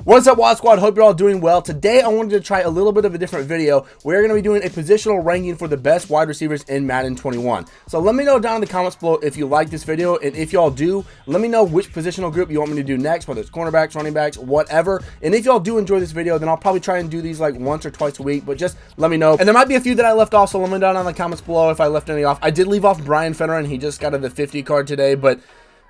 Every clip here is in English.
What's up, Wad Squad? Hope you're all doing well. Today, I wanted to try a little bit of a different video. We're going to be doing a positional ranking for the best wide receivers in Madden 21. So let me know down in the comments below if you like this video, and if y'all do, let me know which positional group you want me to do next, whether it's cornerbacks, running backs, whatever. And if y'all do enjoy this video, then I'll probably try and do these like once or twice a week, but just let me know. And there might be a few that I left off, so let me know down in the comments below if I left any off. I did leave off Brian Fenner, and he just got the 50 card today, but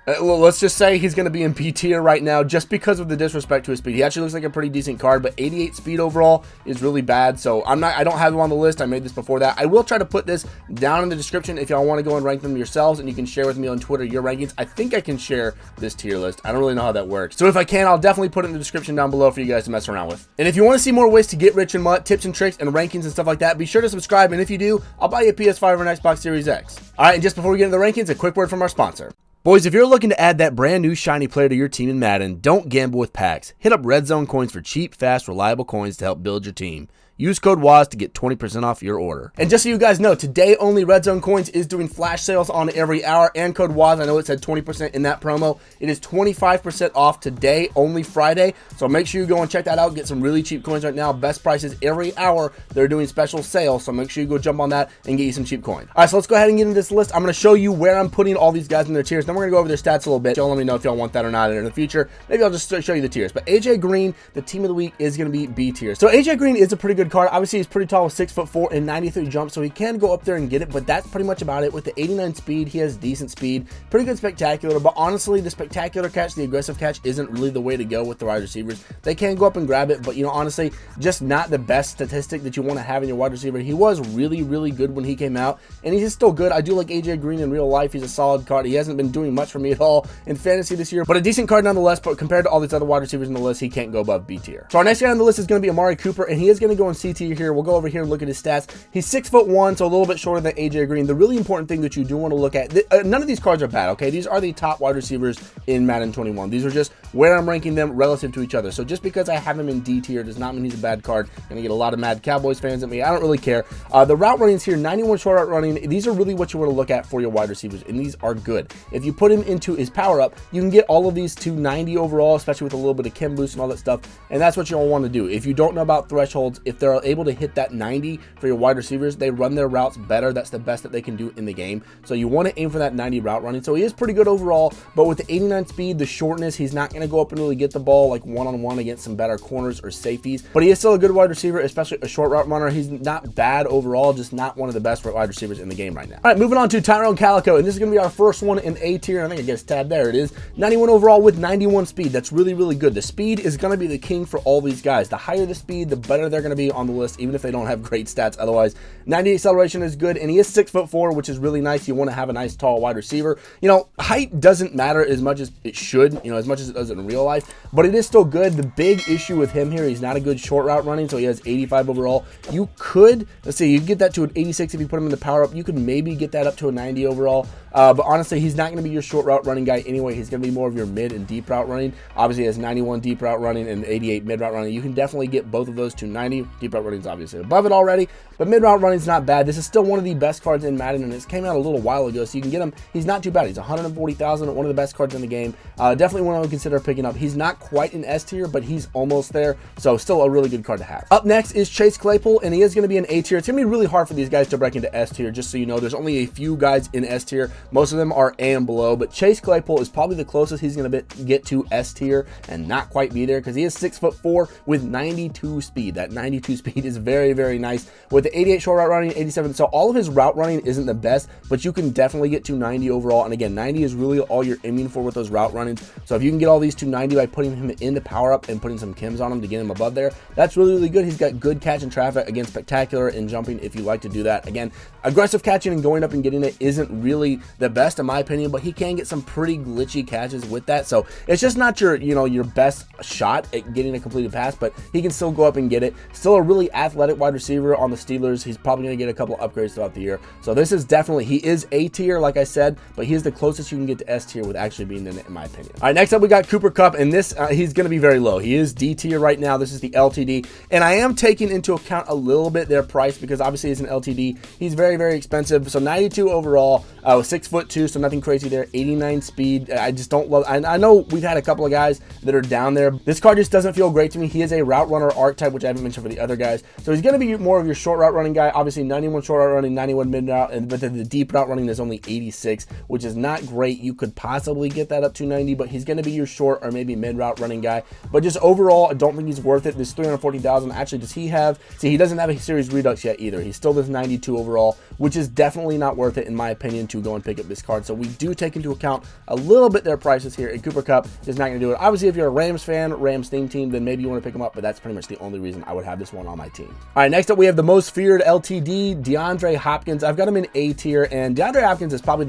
well, let's just say he's going to be in B tier right now just because of the disrespect to his speed. He actually looks like a pretty decent card, but 88 speed overall is really bad. So I don't have him on the list. I made this before that. I will try to put this down in the description if y'all want to go and rank them yourselves, and you can share with me on Twitter your rankings. I think I can share this tier list. I don't really know how that works. So if I can, I'll definitely put it in the description down below for you guys to mess around with. And if you want to see more ways to get rich and mutt, tips and tricks and rankings and stuff like that, be sure to subscribe. And if you do, I'll buy you a PS5 or an Xbox Series X. All right, and just before we get into the rankings, a quick word from our sponsor. Boys, if you're looking to add that brand new shiny player to your team in Madden, don't gamble with packs. Hit up Red Zone Coins for cheap, fast, reliable coins to help build your team. Use code WAZ to get 20% off your order. And just so you guys know, today only Red Zone Coins is doing flash sales on every hour, and code WAZ, I know it said 20% in that promo. It is 25% off today, only Friday. So make sure you go and check that out. Get some really cheap coins right now. Best prices every hour. They're doing special sales, so make sure you go jump on that and get you some cheap coins. All right, so let's go ahead and get into this list. I'm going to show you where I'm putting all these guys in their tiers. Then we're going to go over their stats a little bit. Y'all let me know if y'all want that or not. And in the future, maybe I'll just show you the tiers. But AJ Green, the team of the week, is going to be B tier. So AJ Green is a pretty good card. Obviously, he's pretty tall with 6'4" and 93 jump, so he can go up there and get it, but that's pretty much about it. With the 89 speed, he has decent speed, pretty good spectacular, but honestly, the spectacular catch, the aggressive catch, isn't really the way to go with the wide receivers. They can go up and grab it, but you know, honestly, just not the best statistic that you want to have in your wide receiver. He was really, really good when he came out, and he's still good. I do like AJ Green in real life. He's a solid card. He hasn't been doing much for me at all in fantasy this year, but a decent card nonetheless. But compared to all these other wide receivers in the list, he can't go above B tier. So our next guy on the list is going to be Amari Cooper, and he is going to go in C tier here. We'll go over here and look at his stats. He's 6'1", so a little bit shorter than AJ Green. The really important thing that you do want to look at, none of these cards are bad, okay? These are the top wide receivers in Madden 21. These are just where I'm ranking them relative to each other. So just because I have him in D tier does not mean he's a bad card. Gonna get a lot of Mad Cowboys fans at me. I don't really care. The route runnings here, 91 short route running. These are really what you want to look at for your wide receivers, and these are good. If you put him into his power up, you can get all of these to 90 overall, especially with a little bit of chem boost and all that stuff. And that's what you'll want to do. If you don't know about thresholds, if they're able to hit that 90 for your wide receivers, they run their routes better. That's the best that they can do in the game. So you want to aim for that 90 route running. So he is pretty good overall, but with the 89 speed, the shortness, he's not going to go up and really get the ball like one-on-one against some better corners or safeties. But he is still a good wide receiver, especially a short route runner. He's not bad overall, just not one of the best wide receivers in the game right now. All right, moving on to Tyrone Calico, and this is going to be our first one in A tier. I think I guess tab there it is. 91 overall with 91 speed. That's really, really good. The speed is going to be the king for all these guys. The higher the speed, the better they're going to be on the list, even if they don't have great stats otherwise. 90 acceleration is good, and he is 6'4", which is really nice. You want to have a nice tall wide receiver. You know, height doesn't matter as much as it should, you know, as much as it does in real life, but it is still good. The big issue with him here, he's not a good short route running, so he has 85 overall. You could, let's see, you can get that to an 86 if you put him in the power up. You could maybe get that up to a 90 overall, but honestly, he's not going to be your short route running guy anyway. He's going to be more of your mid and deep route running. Obviously, he has 91 deep route running and 88 mid route running. You can definitely get both of those to 90. Deep route running is obviously above it already, but mid route running is not bad. This is still one of the best cards in Madden, and it came out a little while ago, so you can get him. He's not too bad. He's 140,000, one of the best cards in the game. Definitely one I would consider picking up. He's not quite in S tier, but he's almost there, so still a really good card to have. Up next is Chase Claypool, and he is going to be in A tier. It's going to be really hard for these guys to break into S tier, just so you know. There's only a few guys in S tier. Most of them are A and below, but Chase Claypool is probably the closest he's going to get to S tier and not quite be there, because he is 6'4" with 92 speed. That 92 speed is very, very nice. With the 88 short route running, 87, so all of his route running isn't the best, but you can definitely get to 90 overall. And again, 90 is really all you're aiming for with those route runnings. So if you can get all these to 90 by putting him in the power up and putting some chems on him to get him above there, that's really, really good. He's got good catch and traffic, again, spectacular in jumping if you like to do that. Again, aggressive catching and going up and getting it isn't really the best in my opinion, but he can get some pretty glitchy catches with that. So it's just not your, you know, your best shot at getting a completed pass, but he can still go up and get it. Still a really athletic wide receiver on the Steelers. He's probably going to get a couple upgrades throughout the year. So this is definitely, he is A tier, like I said, but he is the closest you can get to S tier with actually being in it, in my opinion. All right, next up we got Cooper Kupp, and this he's going to be very low. He is D tier right now. This is the LTD, and I am taking into account a little bit their price, because obviously it's an LTD. He's very, very expensive. So 92 overall, with 6'2", so nothing crazy there. 89 speed. I just don't love. I know we've had a couple of guys that are down there. This card just doesn't feel great to me. He is a route runner archetype, which I haven't mentioned for the other guys. So he's going to be more of your short route running guy. Obviously, 91 short route running, 91 mid route, but then the deep route running is only 86, which is not great. You could possibly get that up to 90, but he's going to be your short or maybe mid route running guy. But just overall, I don't think he's worth it. This 340,000. Actually, does he have? See, he doesn't have a series redux yet either. He's still this 92 overall, which is definitely not worth it in my opinion to go and pick up this card. So we do take into account a little bit their prices here, and Cooper Kupp is not going to do it. Obviously, if you're a Rams fan, Rams theme team, then maybe you want to pick him up, but that's pretty much the only reason I would have this one on my team. All right, next up we have the most feared LTD, DeAndre Hopkins. I've got him in A tier, and DeAndre Hopkins is probably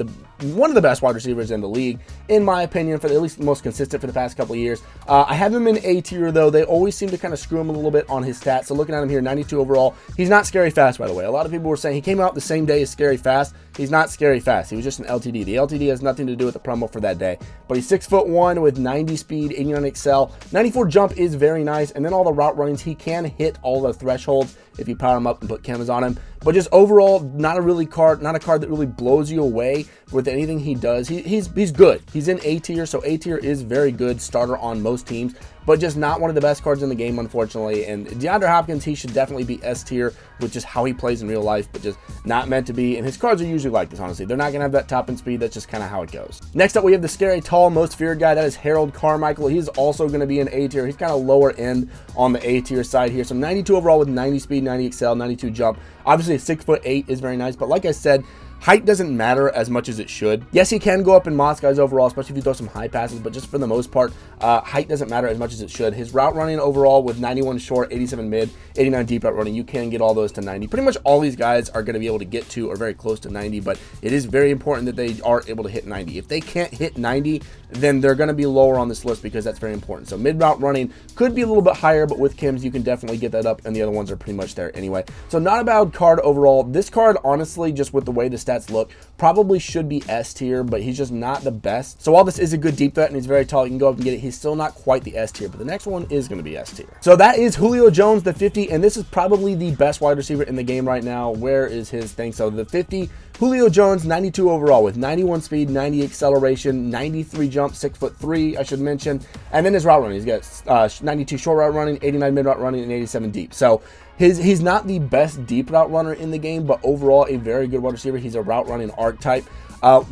one of the best wide receivers in the league, in my opinion, for at least the most consistent for the past couple of years. I have him in A tier, though. They always seem to kind of screw him a little bit on his stats. So looking at him here, 92 overall. He's not scary fast, by the way. A lot of people were saying he came out the same day as scary fast. He's not scary fast. He was just an LTD. The LTD has nothing to do with the promo for that day. But he's 6'1" with 90 speed, 89 excel. 94 jump is very nice. And then all the route runnings, he can hit all the thresholds if you power him up and put chems on him. But just overall, not a card that really blows you away with anything he does. He's good. He's in A tier, so A tier is very good starter on most teams, but just not one of the best cards in the game, unfortunately. And DeAndre Hopkins, he should definitely be S tier with just how he plays in real life, but just not meant to be. And his cards are usually like this, honestly. They're not going to have that top end speed. That's just kind of how it goes. Next up, we have the scary, tall, most feared guy. That is Harold Carmichael. He's also going to be in A tier. He's kind of lower end on the A tier side here. So 92 overall with 90 speed, 90 excel, 92 jump. Obviously, 6'8" is very nice, but like I said, height doesn't matter as much as it should. Yes, he can go up in Moss guys overall, especially if you throw some high passes, but just for the most part, height doesn't matter as much as it should. His route running overall with 91 short, 87 mid, 89 deep route running, you can get all those to 90. Pretty much all these guys are going to be able to get to or very close to 90, but it is very important that they are able to hit 90. If they can't hit 90, then they're going to be lower on this list because that's very important. So mid route running could be a little bit higher, but with chems, you can definitely get that up, and the other ones are pretty much there anyway. So not a bad card overall. This card, honestly, just with the way the stats look, probably should be S tier, but he's just not the best. So while this is a good deep threat and he's very tall, you can go up and get it, he's still not quite the S tier, but the next one is going to be S tier. So that is Julio Jones, the 50, and this is probably the best wide receiver in the game right now. Where is his thing? So the 50, Julio Jones, 92 overall with 91 speed, 90 acceleration, 93 jump, 6'3", I should mention. And then his route running, he's got 92 short route running, 89 mid route running, and 87 deep. So he's not the best deep route runner in the game, but overall a very good wide receiver. He's a route running archetype.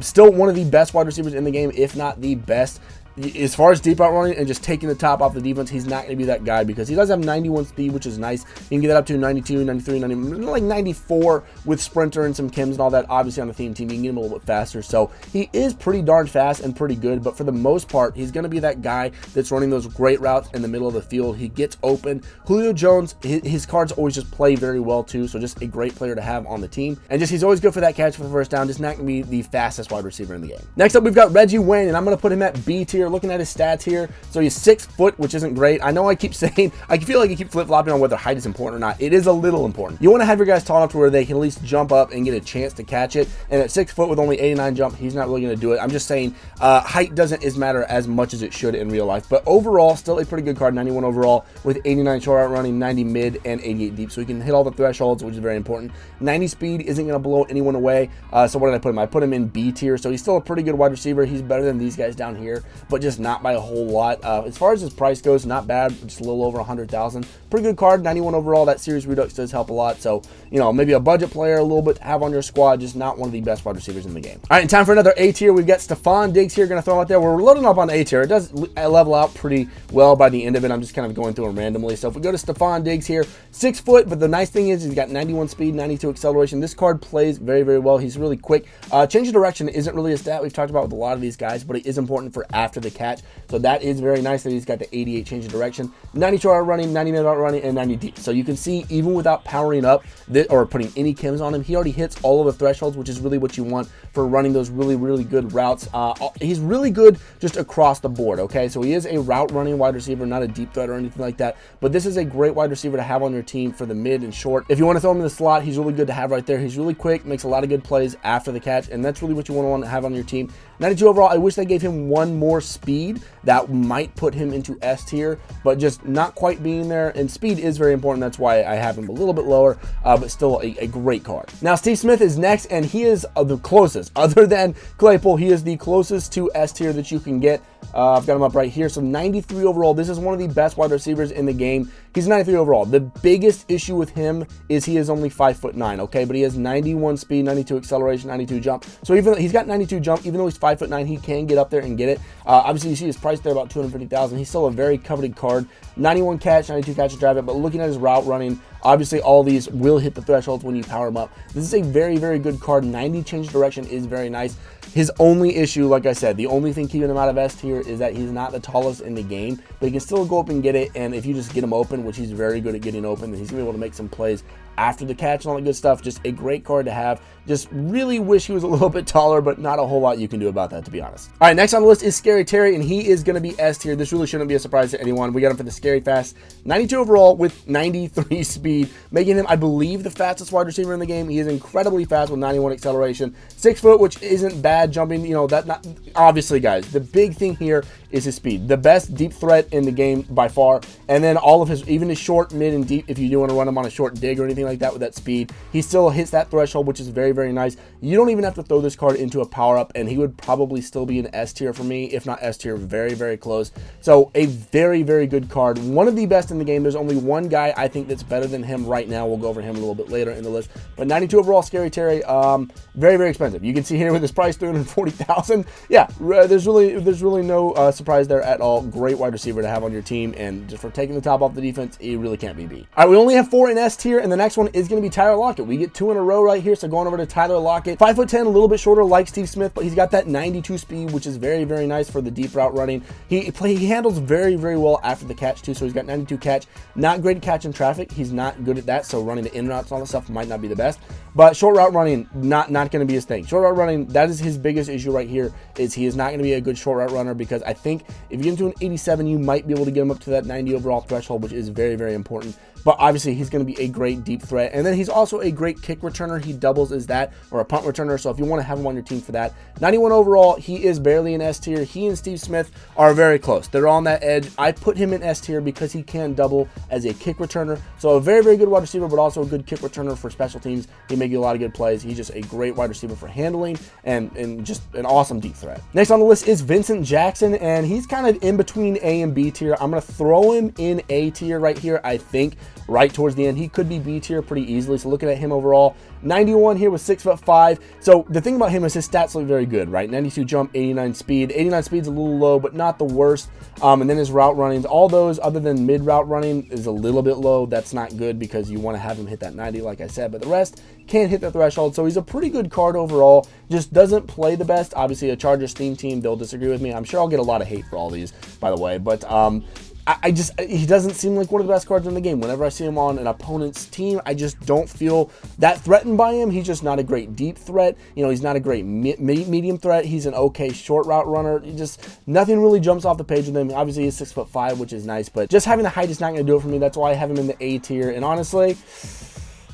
Still one of the best wide receivers in the game, if not the best. As far as deep route running and just taking the top off the defense, he's not going to be that guy because he does have 91 speed, which is nice. You can get that up to 92, 93, 90, like 94 with sprinter and some chems and all that. Obviously on the theme team, you can get him a little bit faster. So he is pretty darn fast and pretty good, but for the most part, he's going to be that guy that's running those great routes in the middle of the field. He gets open. Julio Jones, his cards always just play very well too, so just a great player to have on the team. And just he's always good for that catch for the first down, just not going to be the fastest wide receiver in the game. Next up, we've got Reggie Wayne, and I'm going to put him at B tier. Looking at his stats here, so he's 6 foot, which isn't great. I know I keep saying, I feel like I keep flip-flopping on whether height is important or not. It is a little important. You want to have your guys tall enough to where they can at least jump up and get a chance to catch it, and at 6 foot with only 89 jump, he's not really going to do it. I'm just saying height doesn't matter as much as it should in real life, but overall, still a pretty good card. 91 overall with 89 short route running, 90 mid, and 88 deep, so he can hit all the thresholds, which is very important. 90 speed isn't going to blow anyone away, so what did I put him? I put him in B tier, so he's still a pretty good wide receiver. He's better than these guys down here, but just not by a whole lot. As far as his price goes, not bad, just a little over 100,000. Pretty good card, 91 overall. That series redux does help a lot. So, you know, maybe a budget player, a little bit to have on your squad, just not one of the best wide receivers in the game. All right, and time for another A tier. We've got Stefon Diggs here, going to throw out there. We're loading up on A tier. It does level out pretty well by the end of it. I'm just kind of going through them randomly. So if we go to Stefon Diggs here, 6 foot, but the nice thing is he's got 91 speed, 92 acceleration. This card plays very, very well. He's really quick. Change of direction isn't really a stat we've talked about with a lot of these guys, but it is important for after the catch. So that is very nice that he's got the 88 change of direction, 90 short route running, 90 mid route running, and 90 deep. So you can see even without powering up or putting any chems on him, he already hits all of the thresholds, which is really what you want for running those really, really good routes. He's really good just across the board, okay? So he is a route running wide receiver, not a deep threat or anything like that, but this is a great wide receiver to have on your team for the mid and short. If you want to throw him in the slot, he's really good to have right there. He's really quick, makes a lot of good plays after the catch, and that's really what you want to have on your team. 92 overall. I wish they gave him one more speed. That might put him into S tier, but just not quite being there. And speed is very important. That's why I have him a little bit lower, but still a great card. Now, Steve Smith is next, and he is the closest. Other than Claypool, he is the closest to S tier that you can get. I've got him up right here. So 93 overall. This is one of the best wide receivers in the game. He's 93 overall. The biggest issue with him is he is only 5'9", okay? But he has 91 speed, 92 acceleration, 92 jump. So even though he's got 92 jump, even though he's 5'9", he can get up there and get it. Obviously, you see his price there, about $250,000. He's still a very coveted card. 91 catch, 92 catch and drive it. But looking at his route running, obviously all these will hit the thresholds when you power him up. This is a very, very good card. 90 change direction is very nice. His only issue, like I said, the only thing keeping him out of S tier is that he's not the tallest in the game, but he can still go up and get it. And if you just get him open, which he's very good at getting open, then he's gonna be able to make some plays after the catch and all that good stuff. Just a great card to have. Just really wish he was a little bit taller, but not a whole lot you can do about that, to be honest. All right, next on the list is Scary Terry, and he is going to be S tier. This really shouldn't be a surprise to anyone. We got him for the Scary Fast, 92 overall with 93 speed, making him, I believe, the fastest wide receiver in the game. He is incredibly fast with 91 acceleration, 6 foot, which isn't bad jumping. You know, that not obviously, guys. The big thing here is his speed, the best deep threat in the game by far. And then all of his, even his short, mid, and deep, if you do want to run him on a short dig or anything like that with that speed, he still hits that threshold, which is very, very nice. You don't even have to throw this card into a power up, and he would probably still be an S tier for me, if not S tier, very, very close. So a very, very good card, one of the best in the game. There's only one guy I think that's better than him right now. We'll go over him a little bit later in the list. But 92 overall, Scary Terry, very, very expensive. You can see here with his price, $340,000. Yeah, there's really no surprise there at all. Great wide receiver to have on your team, and just for taking the top off the defense, he really can't be beat. All right, we only have 4 in S tier, and the next one is going to be Tyler Lockett. We get 2 in a row right here, so going over to Tyler Lockett, 5'10", a little bit shorter like Steve Smith, but he's got that 92 speed, which is very, very nice for the deep route running. He handles very, very well after the catch too, so he's got 92 catch. Not great at catching traffic. He's not good at that, so running the in routes and all that stuff might not be the best. But short route running, not going to be his thing. Short route running, that is his biggest issue right here, is he is not going to be a good short route runner, because I think if you get into an 87, you might be able to get him up to that 90 overall threshold, which is very, very important. But obviously, he's going to be a great deep threat. And then he's also a great kick returner. He doubles as that, or a punt returner. So if you want to have him on your team for that, 91 overall, he is barely in S tier. He and Steve Smith are very close. They're on that edge. I put him in S tier because he can double as a kick returner. So a very, very good wide receiver, but also a good kick returner for special teams. He make you a lot of good plays. He's just a great wide receiver for handling and just an awesome deep threat. Next on the list is Vincent Jackson, and he's kind of in between A and B tier. I'm going to throw him in A tier right here, I think. Right towards the end, he could be B tier pretty easily. So looking at him overall, 91 here with 6'5". So the thing about him is his stats look very good, right? 92 jump, 89 speed. 89 speed's a little low, but not the worst. And then his route runnings, all those other than mid route running is a little bit low. That's not good because you want to have him hit that 90, like I said. But the rest can't hit the threshold. So he's a pretty good card overall. Just doesn't play the best. Obviously, a Chargers theme team, they'll disagree with me. I'm sure I'll get a lot of hate for all these, by the way. But he doesn't seem like one of the best cards in the game. Whenever I see him on an opponent's team, I just don't feel that threatened by him. He's just not a great deep threat. You know, he's not a great medium threat. He's an okay short route runner. Nothing really jumps off the page with him. Obviously, he's 6'5", which is nice, but just having the height is not going to do it for me. That's why I have him in the A tier. And honestly,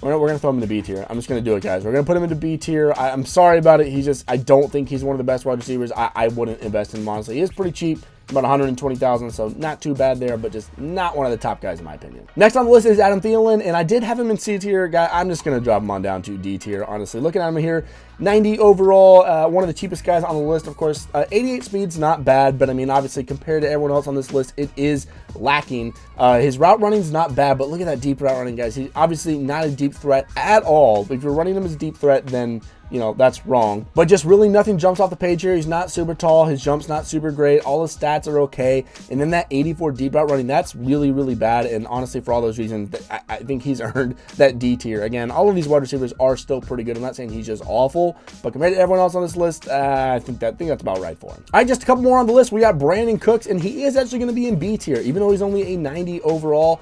we're going to throw him in the B tier. I'm just going to do it, guys. We're going to put him into B tier. I'm sorry about it. I don't think he's one of the best wide receivers. I wouldn't invest in him, honestly. He is pretty cheap. About 120,000, so not too bad there, but just not one of the top guys in my opinion. Next on the list is Adam Thielen, and I did have him in C tier. Guy, I'm just going to drop him on down to D tier, honestly. Looking at him here, 90 overall, one of the cheapest guys on the list, of course. 88 speed's not bad, but I mean, obviously, compared to everyone else on this list, it is lacking. His route running's not bad, but look at that deep route running, guys. He's obviously not a deep threat at all. If you're running him as a deep threat, then you know, that's wrong. But just really nothing jumps off the page here. He's not super tall. His jump's not super great. All his stats are okay. And then that 84 deep route running, that's really, really bad. And honestly, for all those reasons, I think he's earned that D tier. Again, all of these wide receivers are still pretty good. I'm not saying he's just awful, but compared to everyone else on this list, I think that's about right for him. All right, just a couple more on the list. We got Brandon Cooks, and he is actually going to be in B tier, even though he's only a 90 overall.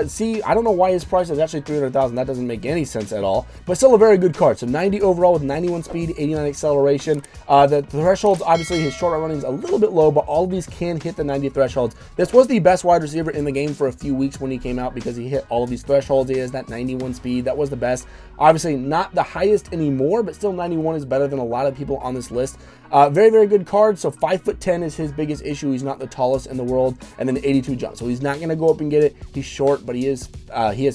See, I don't know why his price is actually $300,000. That doesn't make any sense at all, but still a very good card. So 90 overall with 91 speed, 89 acceleration. The thresholds, obviously his short route running is a little bit low, but all of these can hit the 90 thresholds. This was the best wide receiver in the game for a few weeks when he came out because he hit all of these thresholds. He has that 91 speed. That was the best. Obviously not the highest anymore, but still 91 is better than a lot of people on this list. Very, very good card. So 5'10" is his biggest issue. He's not the tallest in the world, and then 82 jump. So he's not going to go up and get it. He's short, but he is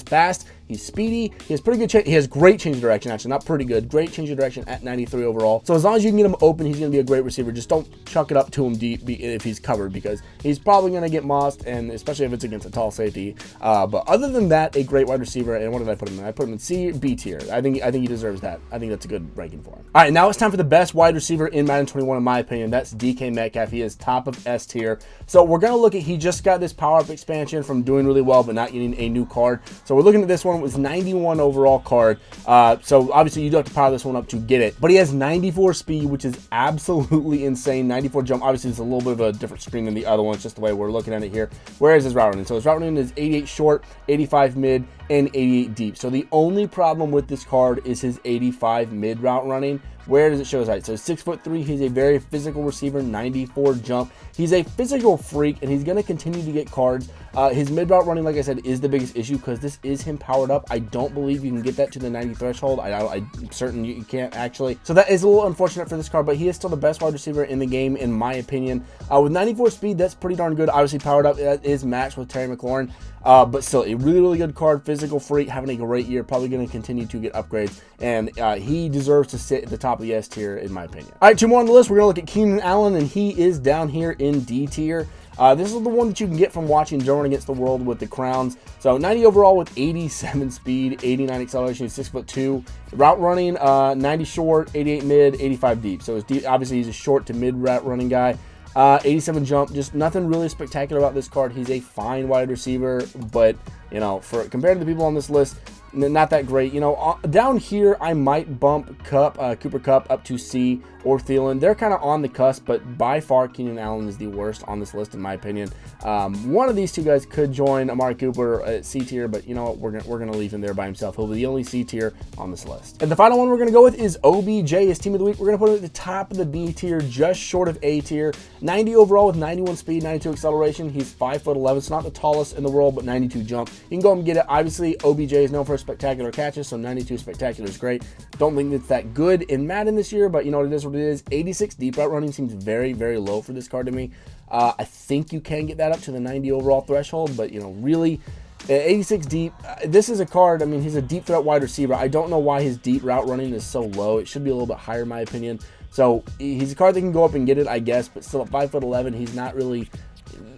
fast. He's speedy. He has pretty good he has great change of direction, actually. Not pretty good. Great change of direction at 93 overall. So as long as you can get him open, he's going to be a great receiver. Just don't chuck it up to him deep if he's covered, because he's probably going to get mossed, and especially if it's against a tall safety. But other than that, a great wide receiver. And what did I put him in? I put him in C, B tier. I think he deserves that. I think that's a good ranking for him. All right, now it's time for the best wide receiver in Madden 21, in my opinion. That's DK Metcalf. He is top of S tier. So we're going to look at, he just got this power-up expansion from doing really well, but not getting a new card. So we're looking at this one with 91 overall card. So obviously you do have to power this one up to get it, but he has 94 speed, which is absolutely insane. 94 jump. Obviously it's a little bit of a different screen than the other one. It's just the way we're looking at it here. Where is his route running? So his route running is 88 short, 85 mid, and 88 deep. So the only problem with this card is his 85 mid route running. Where does it show his height? So 6'3", he's a very physical receiver, 94 jump. He's a physical freak, and he's going to continue to get cards. His mid route running, like I said, is the biggest issue because this is him powered up. I don't believe you can get that to the 90 threshold. I'm certain you can't, actually. So that is a little unfortunate for this card, but he is still the best wide receiver in the game, in my opinion. With 94 speed, that's pretty darn good. Obviously, powered up is matched with Terry McLaurin. But still, a really, really good card. Physical freak, having a great year. Probably going to continue to get upgrades. And he deserves to sit at the top of the S tier, in my opinion. All right, two more on the list. We're going to look at Keenan Allen, and he is down here in D tier. This is the one that you can get from watching Joe Run Against the World with the Crowns. So 90 overall with 87 speed, 89 acceleration, 6'2". Route running, 90 short, 88 mid, 85 deep. So it's deep. Obviously, he's a short to mid route running guy. 87 jump, just nothing really spectacular about this card. He's a fine wide receiver, but, you know, compared to the people on this list, not that great. You know, down here, I might bump Cooper Kupp up to C, or Thielen. They're kind of on the cusp, but by far, Keenan Allen is the worst on this list, in my opinion. One of these two guys could join Amari Cooper at C tier, but you know what? We're gonna leave him there by himself. He'll be the only C tier on this list. And the final one we're gonna go with is OBJ, his team of the week. We're gonna put it at the top of the B tier, just short of A tier. 90 overall with 91 speed, 92 acceleration. He's 5'11", so not the tallest in the world, but 92 jump. You can go and get it. Obviously, OBJ is known for spectacular catches, so 92 spectacular is great. Don't think it's that good in Madden this year, but you know what it is, what it is. 86 deep route running seems very, very low for this card to me. I think you can get that up to the 90 overall threshold, but you know, really, 86 deep. This is a card, I mean, he's a deep threat wide receiver. I don't know why his deep route running is so low. It should be a little bit higher, in my opinion. So he's a card that can go up and get it, I guess, but still at 5'11", he's not really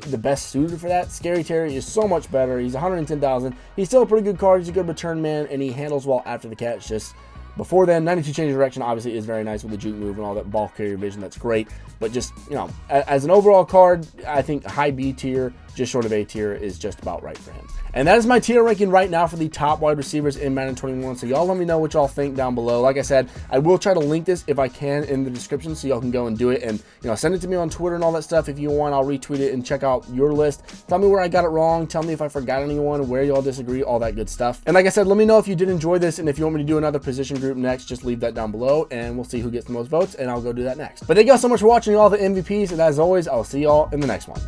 the best suited for that. Scary Terry is so much better. He's 110,000. He's still a pretty good card. He's a good return man, and he handles well after the catch. Just before then, 92 change of direction obviously is very nice with the juke move and all that ball carrier vision. That's great. But just, you know, as an overall card, I think high B tier, just short of A tier, is just about right for him. And that is my tier ranking right now for the top wide receivers in Madden 21. So y'all let me know what y'all think down below. Like I said, I will try to link this if I can in the description so y'all can go and do it. And, you know, send it to me on Twitter and all that stuff. If you want, I'll retweet it and check out your list. Tell me where I got it wrong. Tell me if I forgot anyone, where y'all disagree, all that good stuff. And like I said, let me know if you did enjoy this. And if you want me to do another position group next, just leave that down below and we'll see who gets the most votes. And I'll go do that next. But thank y'all so much for watching all the MVPs. And as always, I'll see y'all in the next one.